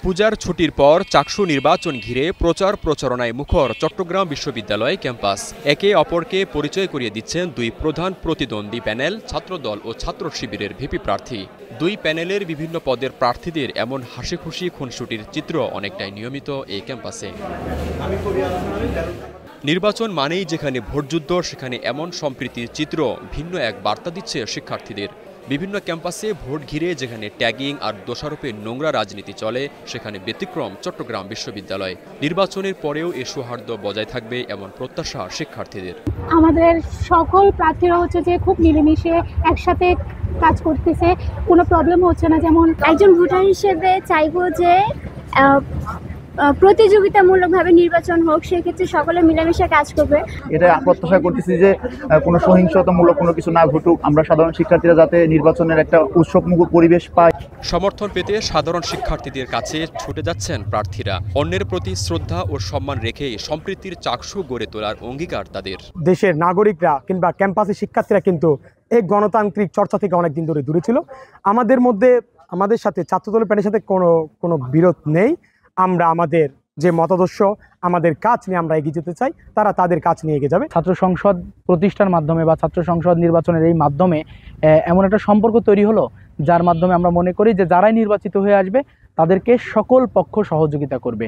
পূজার ছুটির পর চাকসু নির্বাচন ঘিরে প্রচার প্রচারণায় মুখর চট্টগ্রাম বিশ্ববিদ্যালয় ক্যাম্পাস। একে অপরকে পরিচয় করিয়ে দিচ্ছেন দুই প্রধান প্রতিদ্বন্দ্বী প্যানেল, ছাত্রদল ও ছাত্র শিবিরের ভিপি প্রার্থী। দুই প্যানেলের বিভিন্ন পদের প্রার্থীদের এমন হাসিখুশি খুনসুটির চিত্র অনেকটাই নিয়মিত এই ক্যাম্পাসে। নির্বাচন মানেই যেখানে ভোটযুদ্ধ, সেখানে এমন সম্প্রীতির চিত্র ভিন্ন এক বার্তা দিচ্ছে শিক্ষার্থীদের। বিভিন্ন ক্যাম্পাসে ভোট ঘিরে যেখানে ট্যাগিং আর দোষারোপের নোংরা রাজনীতি চলে, সেখানে ব্যতিক্রম চট্টগ্রাম বিশ্ববিদ্যালয়। নির্বাচনের পরেও এ সৌহার্দ্য বজায় থাকবে এমন প্রত্যাশা শিক্ষার্থীদের। আমাদের সকল প্রার্থীরা যে খুব মিলেমিশে একসাথে কাজ করতেছে, কোনো প্রবলেম হচ্ছে না। যেমন একজন ভোটার হিসেবে চাইবো যে প্রতিযোগিতামূলকভাবে নির্বাচন হোক, সেক্ষেত্রে সকলে মিলেমিশে কাজ করবে। এটা প্রত্যাশা করতেছি যে কোনো সহিংসতামূলক কোনো কিছু না ঘটুক, আমরা সাধারণ শিক্ষার্থীরা যাতে নির্বাচনের একটা উৎসবমুখর পরিবেশ পাই। সমর্থন পেতে সাধারণ শিক্ষার্থীদের কাছে ছুটে যাচ্ছেন প্রার্থীরা। অন্যের প্রতি শ্রদ্ধা ও সম্মান রেখেই সম্প্রীতির চাকসু গড়ে তোলার অঙ্গীকার তাদের। দেশের নাগরিকরা কিংবা ক্যাম্পাসের শিক্ষার্থীরা কিন্তু এই গণতান্ত্রিক চর্চা থেকে অনেকদিন ধরে দূরে ছিল। আমাদের সাথে ছাত্রদলের প্যানেলের সাথে কোনো বিরোধ নেই। আমরা আমাদের যে মতাদর্শ, আমাদের কাজ নিয়ে আমরা এগিয়ে যেতে চাই, তারা তাদের কাজ নিয়ে এগিয়ে যাবে। ছাত্র সংসদ প্রতিষ্ঠার মাধ্যমে বা ছাত্র সংসদ নির্বাচনের এই মাধ্যমে এমন একটা সম্পর্ক তৈরি হলো, যার মাধ্যমে আমরা মনে করি যে যারাই নির্বাচিত হয়ে আসবে তাদেরকে সকল পক্ষ সহযোগিতা করবে।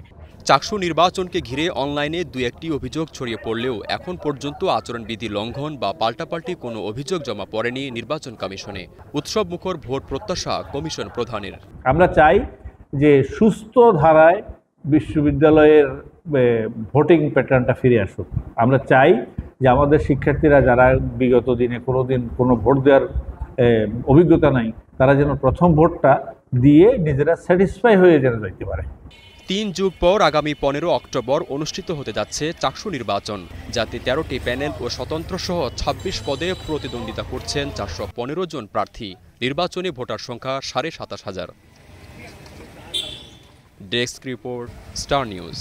চাকসু নির্বাচনকে ঘিরে অনলাইনে দুই একটি অভিযোগ ছড়িয়ে পড়লেও এখন পর্যন্ত আচরণবিধি লঙ্ঘন বা পাল্টাপাল্টি কোনো অভিযোগ জমা পড়েনি নির্বাচন কমিশনে। উৎসব মুখর ভোট প্রত্যাশা কমিশন প্রধানের। আমরা চাই যে সুস্থ ধারায় বিশ্ববিদ্যালয়ের ভোটিং প্যাটার্নটা ফিরে আসুক। আমরা চাই যে আমাদের শিক্ষার্থীরা যারা বিগত দিনে কোনো ভোট দেওয়ার অভিজ্ঞতা নাই, তারা যেন প্রথম ভোটটা দিয়ে নিজেরা স্যাটিসফাই হয়ে যেন যাইতে পারে। ৩ যুগ পর আগামী 15 অক্টোবর অনুষ্ঠিত হতে যাচ্ছে চাকসু নির্বাচন, যাতে 13টি প্যানেল ও স্বতন্ত্র সহ 26 পদে প্রতিদ্বন্দ্বিতা করছেন 415 জন প্রার্থী। নির্বাচনী ভোটার সংখ্যা 27,500। Desk report, star news.